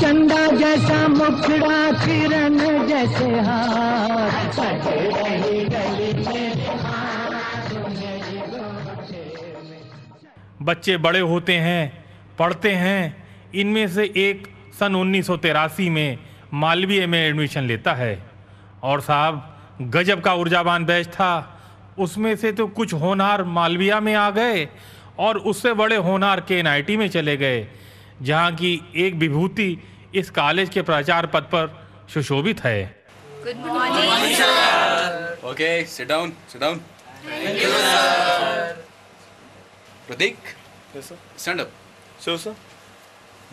चंदा जैसा मुखड़ा किरण जैसे हाथ सजे रही गली में। बच्चे बड़े होते हैं, पढ़ते हैं। इनमें से एक सन 1983 में मालवीय में एडमिशन लेता है और साहब गजब का ऊर्जावान बैच था। उसमें से तो कुछ होनहार मालविया में आ गए और उससे बड़े होनहार KNIT में चले गए, जहाँ की एक विभूति इस कॉलेज के प्राचार्य पद पर सुशोभित है। Good morning sir. Okay, sit down, sit down. Thank you sir. Pratik, Yes, sir. stand up. Sure, sir.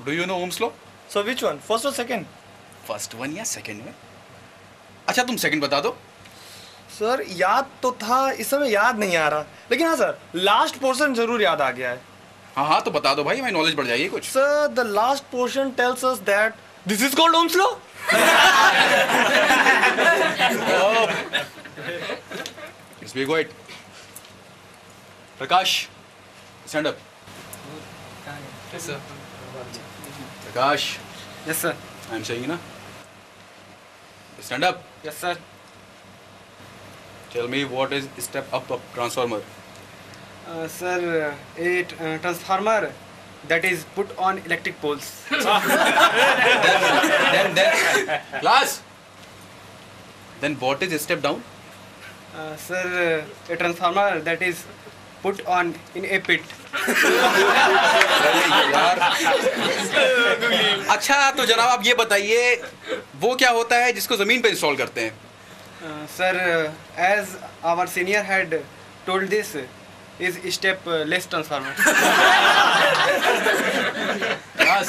Do you know Ohm's law? So which one? First or second? First one या second में? अच्छा तुम second बता दो। Sir याद तो था, इस समय याद नहीं आ रहा, लेकिन हाँ सर लास्ट पोर्शन जरूर याद आ गया है। हाँ हाँ तो बता दो भाई, हमें नॉलेज बढ़ जाएगी कुछ। Sir the last portion tells us that this is called Ohm's law. Just be quiet. Prakash, stand up. Yes sir. Prakash, Yes sir. I am saying ना, stand up. Yes sir. Tell me what is step up of transformer? Sir, a transformer that is put on electric poles. Then class. Then what is step down? Sir, a transformer that is put on in a pit. यार अच्छा तो जनाब आप ये बताइए वो क्या होता है जिसको जमीन पे इंस्टॉल करते हैं? Sir, as our senior had told this is step less transformer. बस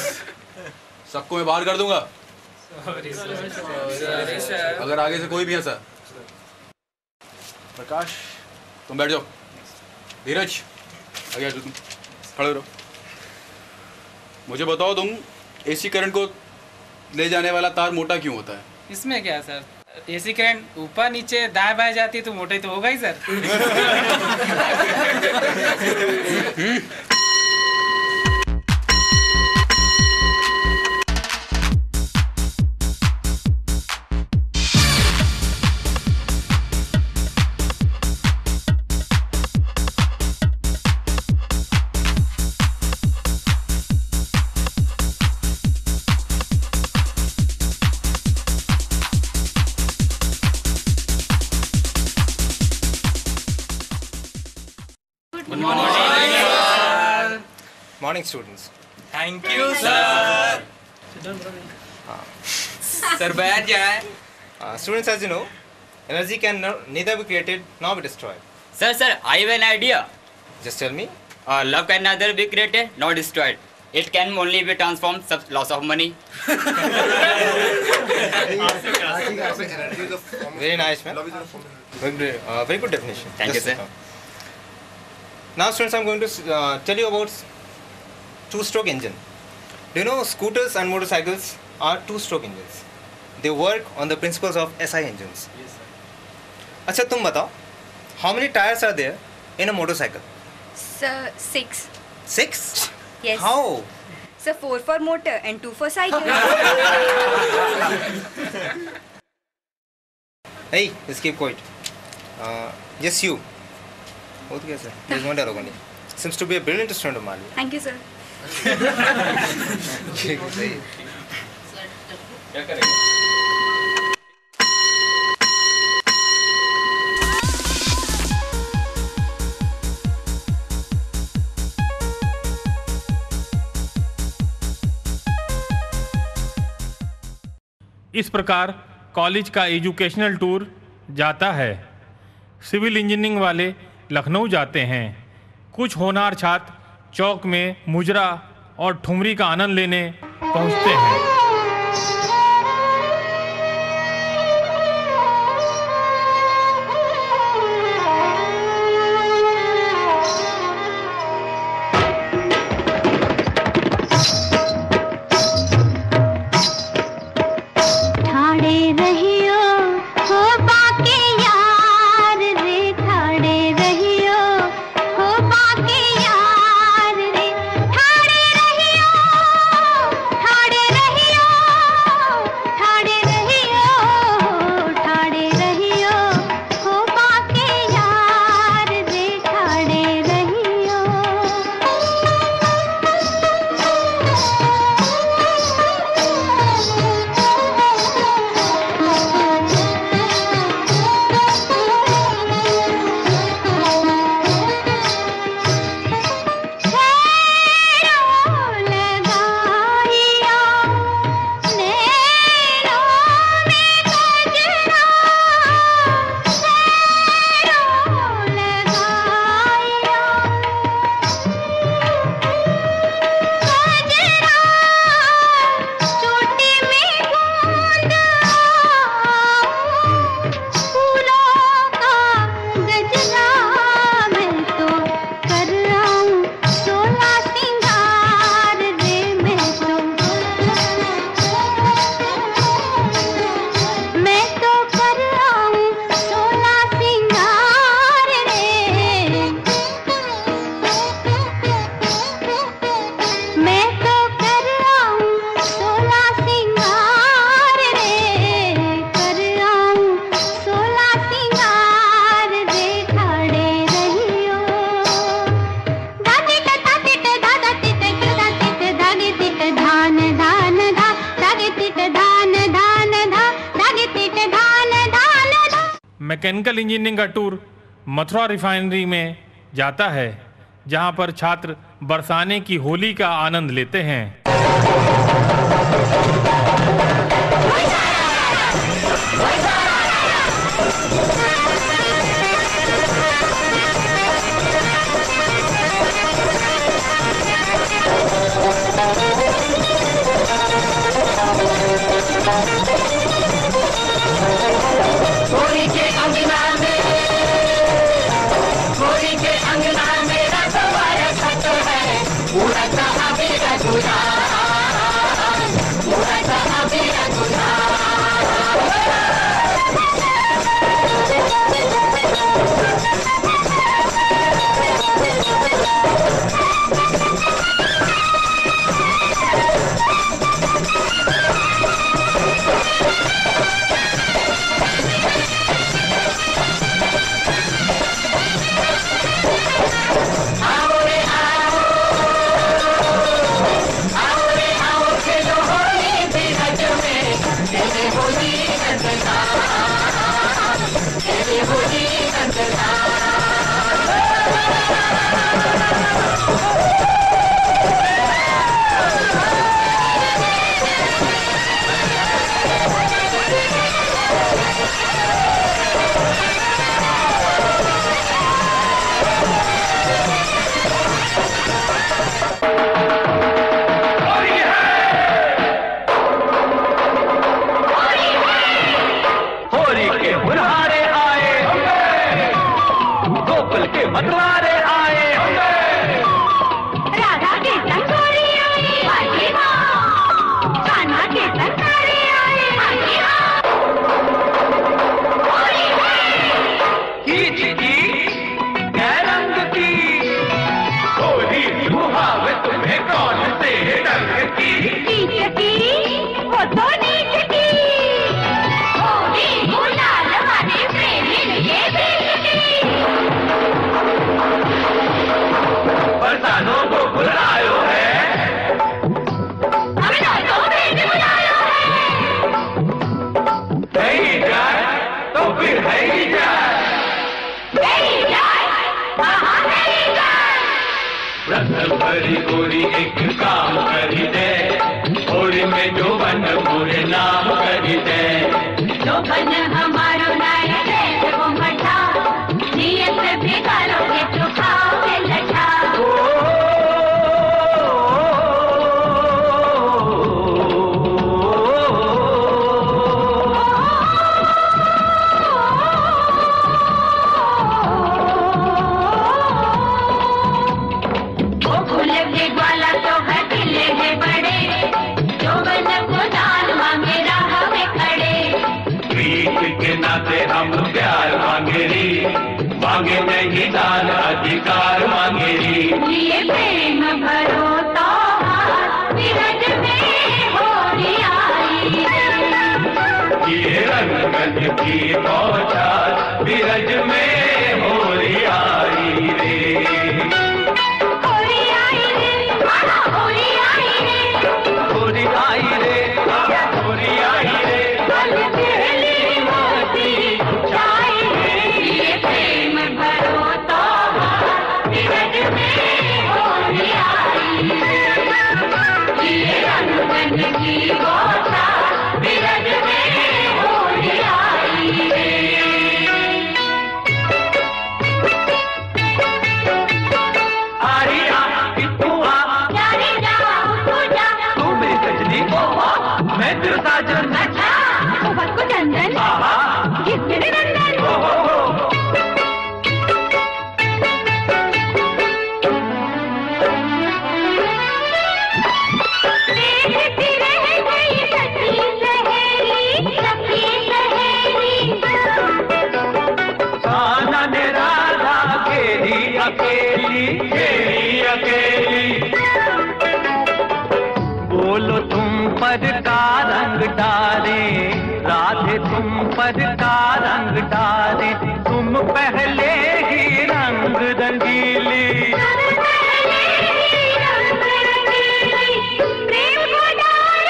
सबको मैं बाहर कर दूंगा अगर आगे से कोई भी ऐसा। प्रकाश तुम बैठ जाओ। धीरज आगे आ जाओ, तुम खड़े रहो। मुझे बताओ तुम एसी करंट को ले जाने वाला तार मोटा क्यों होता है? इसमें क्या सर, एसी करंट ऊपर नीचे दाएं बाएं जाती है तो मोटा ही तो होगा ही sir. Morning students. Thank you sir. Sir बैठ जाए। Students, as you know, energy can neither be created nor be destroyed. Sir, I have an idea. Just tell me. Love can neither be created nor destroyed. It can only be transformed, loss of money. Very nice, man. Very good definition. Thank you, sir. Now, students, I'm going to tell you about two-stroke engine. Do you know scooters and motorcycles are two-stroke engines? They work on the principles of SI engines. Yes, sir. अच्छा तुम बताओ, how many tires are there in a motorcycle? Sir, 6. 6? Yes. How? Sir, 4 for motor and 2 for cycle. Hey, just keep quiet. Yes, you. Both of you, sir. There's one dialogue only. Seems to be a brilliant student of mine. Thank you, sir. क्या करेंगे? इस प्रकार college का educational tour जाता है। Civil engineering वाले लखनऊ जाते हैं। कुछ होनहार छात्र चौक में मुजरा और ठुमरी का आनंद लेने पहुंचते हैं। ठाड़े रहियो धान धा धागे तिट धान धान धा धागे तिट धान धान धा। मैकेनिकल इंजीनियरिंग का टूर मथुरा रिफाइनरी में जाता है, जहां पर छात्र बरसाने की होली का आनंद लेते हैं। होली के अंगना में रखवार खत है, उड़त अबीर गुलाल, उड़त अबीर गुलाल। भरी गोरी एक काम करी दे, होली में जो बन पूरे नाम करी दे। जो बन हमारो नाय दे वो मठा, नियत भी गालोगे तो खाओगे लठा। हम प्यार मांगेरी, मांगे नहीं दान अधिकार मांगेरी। ये प्रेम भरो तो विरज में होली आई, ये रंग की पहुंचा विरज में होली आई रे। होली आई रे, होली आई रे, होली आई रे, होली आई रे। बोलो तुम पर का रंग डाले, राधे तुम पर का रंग डाले, तुम पहले ही रंग रंगीली। प्रेम को डाल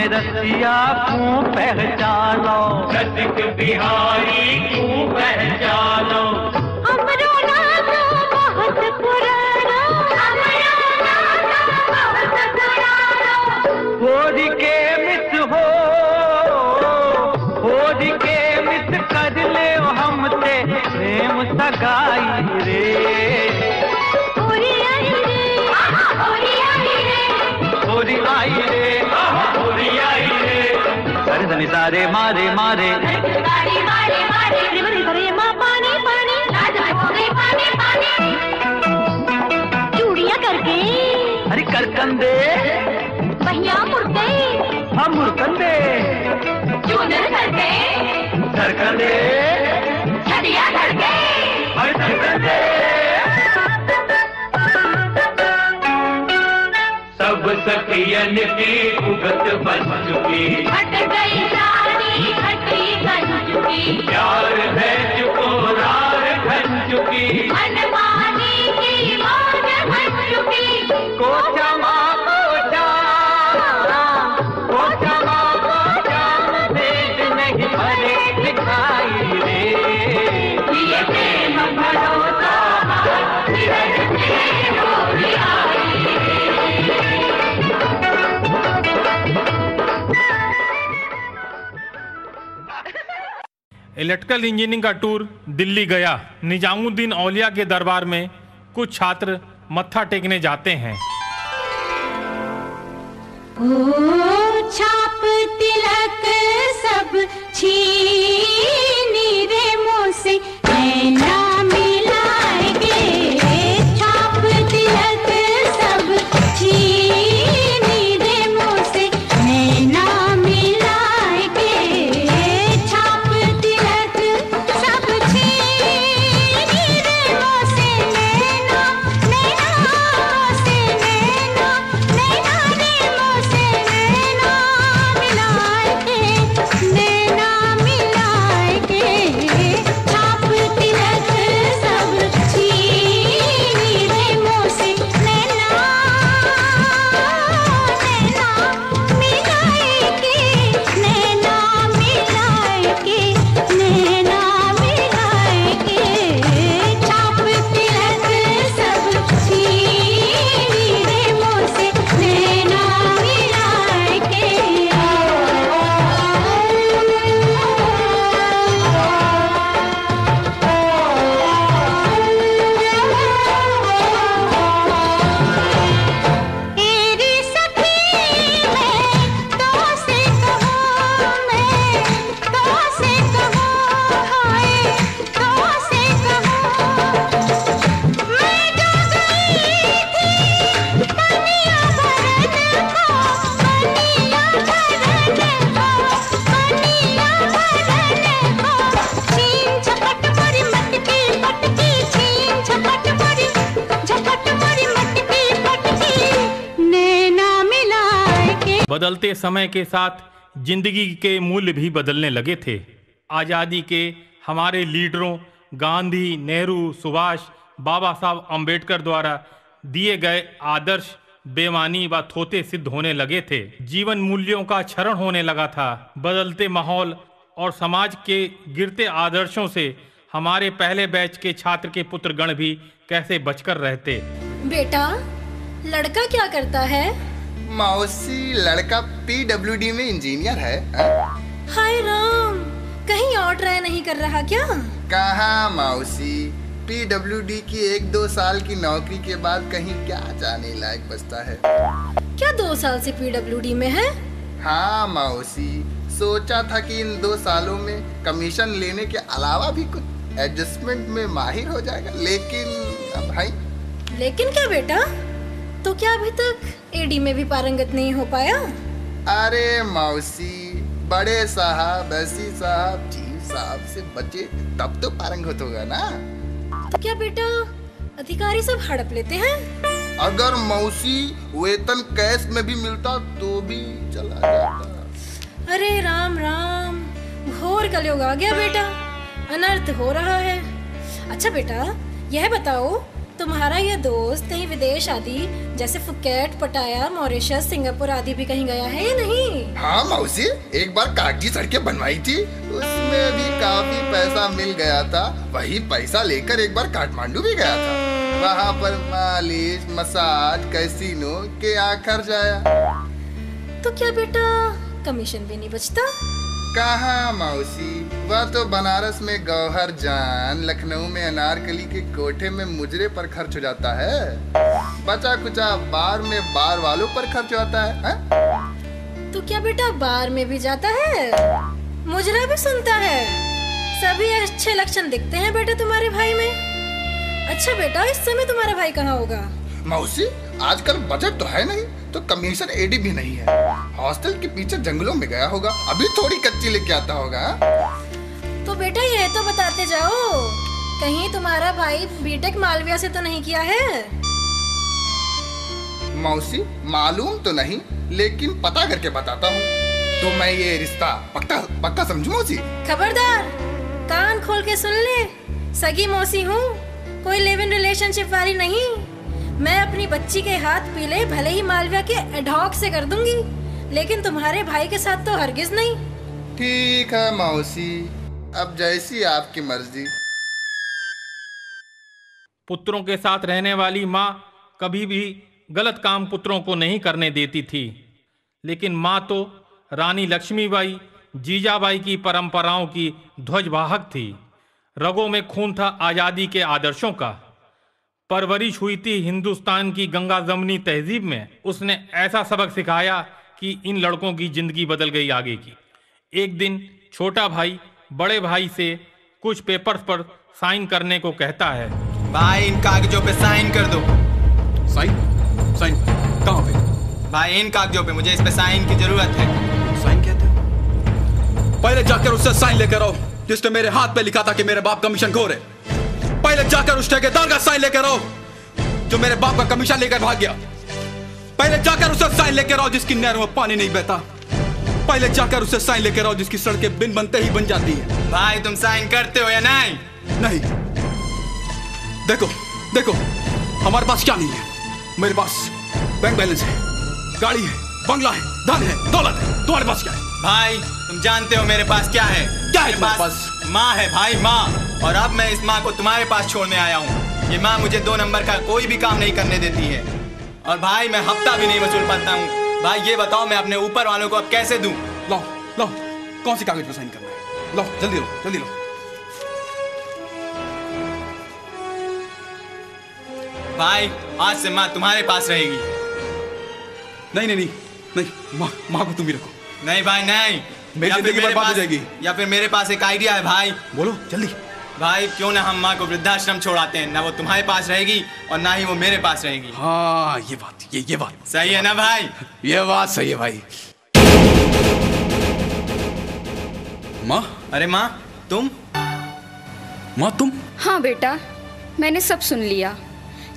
रसिया क्यों पहचानो, रसिक बिहारी क्यों पहचानो, हमरो नाता बहुत पुराना, हमरो नाता बहुत पुराना। होरी के मिस होरी के मिस कर ले हमसे प्रेम सगाई रे, होरी आई रे, होरी आई रे, होरी आई रे, होरी आई रे, अरे धनी सारे मारे मारे, मारे मारे मारे, रे रे माँ पानी पानी, राजा हो गई पानी पानी। चूड़ियाँ करके, अरे करकंदे, पहिया मुड़ गई, हम मुड़कंदे, चूनर करके, सरकंदे, छड़िया करके, अरे सरकंदे। सब सखियन की उगत बन चुकी, हट गई रानी हटी बन चुकी, प्यार है चुकोरार घन चुकी, मनमानी की मौज बन चुकी। कोचा माँ कोचा, कोचा माँ कोचा, भेद नहीं भरे दिखाई रे, ये प्रेम भरोसा निरंतर होरी आई। इलेक्ट्रिकल इंजीनियरिंग का टूर दिल्ली गया। निजामुद्दीन औलिया के दरबार में कुछ छात्र मत्था टेकने जाते हैं। ओ छाप तिलक सब छीनी रे मुँह से नैना मिलाएंगे, छाप तिलक सब छीनी रे मुँह से नैना मिलाएंगे, छाप तिलक सब छीनी रे मुँह से नैना, नैना से नैना, नैना रे मुँह से नैना मिलाएंगे, नैना मिलाएंगे, छाप तिलक सब छीनी रे मुँह से नैना, नैना मिलाएंगे, नैना मिलाएंगे, नैना मिलाएंगे, छाप तिलक सब छीनी रे मुँह से नैना मिलाएंगे। तेरी सखी मैं तो से कहूँ, मैं तो से कहूँ, हाय तो से कहूँ, मैं जो गई थी पनिया भरन को, पनिया भरन को, पनिया भरन को, छीन झपट मोरी मटकी पटकी, छीन झपट मोरी मटकी पटकी, नैना मिलाएंगे। बदलते समय के साथ जिंदगी के मूल्य भी बदलने लगे थे। आज़ादी के हमारे लीडरों गांधी, नेहरू, सुभाष, बाबा साहब अम्बेडकर द्वारा दिए गए आदर्श बेमानी व थोते सिद्ध होने लगे थे। जीवन मूल्यों का क्षरण होने लगा था। बदलते माहौल और समाज के गिरते आदर्शों से हमारे पहले बैच के छात्र के पुत्रगण भी कैसे बचकर रहते। बेटा, लड़का क्या करता है? मौसी, लड़का PWD में इंजीनियर है। हाय राम, कहीं और ट्राई नहीं कर रहा क्या? कहाँ मौसी, PWD की 1-2 साल की नौकरी के बाद कहीं क्या जाने लायक बचता है। क्या 2 साल से PWD में है? हाँ मौसी, सोचा था कि इन 2 सालों में कमीशन लेने के अलावा भी कुछ एडजस्टमेंट में माहिर हो जाएगा, लेकिन अब भाई। लेकिन क्या बेटा, तो क्या अभी तक AD में भी पारंगत नहीं हो पाया? अरे मौसी, बड़े साहब, एससी साहब, चीफ साहब से बचे तब तो पारंगत होगा ना। तो क्या बेटा अधिकारी सब हड़प लेते हैं? अगर मौसी वेतन कैश में भी मिलता तो भी चला जाता। अरे राम राम, घोर कलयुग आ गया बेटा, अनर्थ हो रहा है। अच्छा बेटा, यह बताओ तुम्हारा ये दोस्त कहीं विदेश आदि जैसे फुकेट, पटाया, मॉरिशस, सिंगापुर आदि भी कहीं गया है या नहीं? हाँ मौसी, एक बार कागजी सड़कें बनवाई थी, उसमें भी काफी पैसा मिल गया था। वही पैसा लेकर एक बार काठमांडू भी गया था। वहाँ पर मालिश, मसाज, कैसीनो के खर्च आया। तो क्या बेटा कमीशन भी नहीं बचता? कहाँ मौसी, वह तो बनारस में गौहर जान, लखनऊ में अनारकली के कोठे में मुजरे पर खर्च हो जाता है। बचा कुचा बार में बार वालों पर खर्च होता है। तो क्या बेटा बार में भी जाता है, मुजरा भी सुनता है? सभी अच्छे लक्षण दिखते हैं बेटा तुम्हारे भाई में। अच्छा बेटा, इस समय तुम्हारा भाई कहाँ होगा? मौसी, आजकल बजट तो है नहीं, तो कमीशन एडी भी नहीं है। हॉस्टल के पीछे जंगलों में गया होगा, अभी थोड़ी कच्ची लेके आता होगा। तो बेटा ये तो बताते जाओ, कहीं तुम्हारा भाई बीटेक मालविया से तो नहीं किया है? मौसी, मालूम तो नहीं, लेकिन पता करके बताता हूँ। तो मैं ये रिश्ता पक्का समझूं मौसी? खबरदार, कान खोल के सुन ले। सगी मौसी हूँ, कोई लिव इन रिलेशनशिप वाली नहीं। मैं अपनी बच्ची के हाथ पीले भले ही मालविया के एडहॉक से कर दूंगी, लेकिन तुम्हारे भाई के साथ तो हरगिज नहीं। ठीक है मौसी, अब जैसी आपकी मर्जी। पुत्रों के साथ रहने वाली माँ कभी भी गलत काम पुत्रों को नहीं करने देती थी, लेकिन माँ तो रानी लक्ष्मीबाई, जीजाबाई की परंपराओं की ध्वजवाहक थी। रगों में खून था आज़ादी के आदर्शों का। परवरिश हुई थी हिंदुस्तान की गंगा जमनी तहजीब में। उसने ऐसा सबक सिखाया कि इन लड़कों की जिंदगी बदल गई आगे की। एक दिन छोटा भाई बड़े भाई से कुछ पेपर्स पर साइन करने को कहता है। भाई इन कागजों पे साइन कर दो। साइन कहाँ पे? भाई इन कागजों पे, मुझे इस पे साइन की जरूरत है। साइन कहते हो? पहले जाकर उससे साइन लेकर आओ जिसने मेरे हाथ पे लिखा था कि मेरे बाप कमीशन खोर है। पहले जाकर उस ठेकेदार का साइन लेकर आओ जो मेरे बाप का कमीशन लेकर भाग गया। पहले जाकर उसे साइन लेकर आओ जिसकी नहरों में पानी नहीं बहता। पहले जाकर उसे साइन लेकर आओ जिसकी सड़कें बिन बनते ही बन जाती है। भाई तुम साइन करते हो या नहीं? नहीं। देखो हमारे पास क्या नहीं है। मेरे पास बैंक बैलेंस है, गाड़ी है, बंगला है, धन है, दौलत है। तुम्हारे पास क्या है? भाई तुम जानते हो मेरे पास क्या है? क्या है तुम्हारे पास? माँ है भाई, माँ। और अब मैं इस माँ को तुम्हारे पास छोड़ने आया हूँ। ये माँ मुझे 2 नंबर का कोई भी काम नहीं करने देती है। और भाई मैं हफ्ता भी नहीं वसूल पाता हूँ। भाई ये बताओ मैं अपने ऊपर वालों को अब कैसे दूं? लो कौन सी कागज पर साइन करना है? लो जल्दी लो। भाई आज से माँ तुम्हारे पास रहेगी। नहीं, माँ को तुम ही रखो। नहीं भाई नहीं, मेरी जिंदगी बर्बाद हो जाएगी। या फिर मेरे पास एक आइडिया है भाई। बोलो जल्दी। भाई क्यों ना हम माँ को वृद्धाश्रम छोड़ाते हैं, ना वो तुम्हारे पास रहेगी और ना ही वो मेरे पास रहेगी। हाँ ये बात सही है ना भाई? ये बात सही है भाई। माँ? अरे माँ तुम? हाँ बेटा, मैंने सब सुन लिया।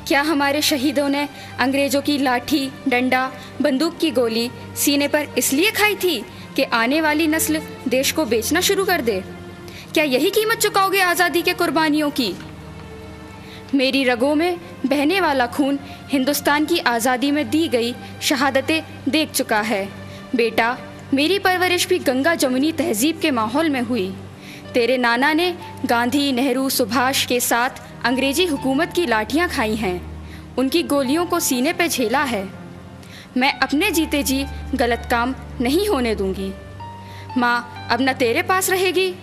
क्या हमारे शहीदों ने अंग्रेजों की लाठी, डंडा, बंदूक की गोली सीने पर इसलिए खाई थी कि आने वाली नस्ल देश को बेचना शुरू कर दे? क्या यही कीमत चुकाओगे आज़ादी के कुर्बानियों की? मेरी रगों में बहने वाला खून हिंदुस्तान की आज़ादी में दी गई शहादतें देख चुका है। बेटा, मेरी परवरिश भी गंगा जमुनी तहजीब के माहौल में हुई। तेरे नाना ने गांधी, नेहरू, सुभाष के साथ अंग्रेजी हुकूमत की लाठियां खाई हैं, उनकी गोलियों को सीने पे झेला है। मैं अपने जीते जी गलत काम नहीं होने दूंगी। माँ अब न तेरे पास रहेगी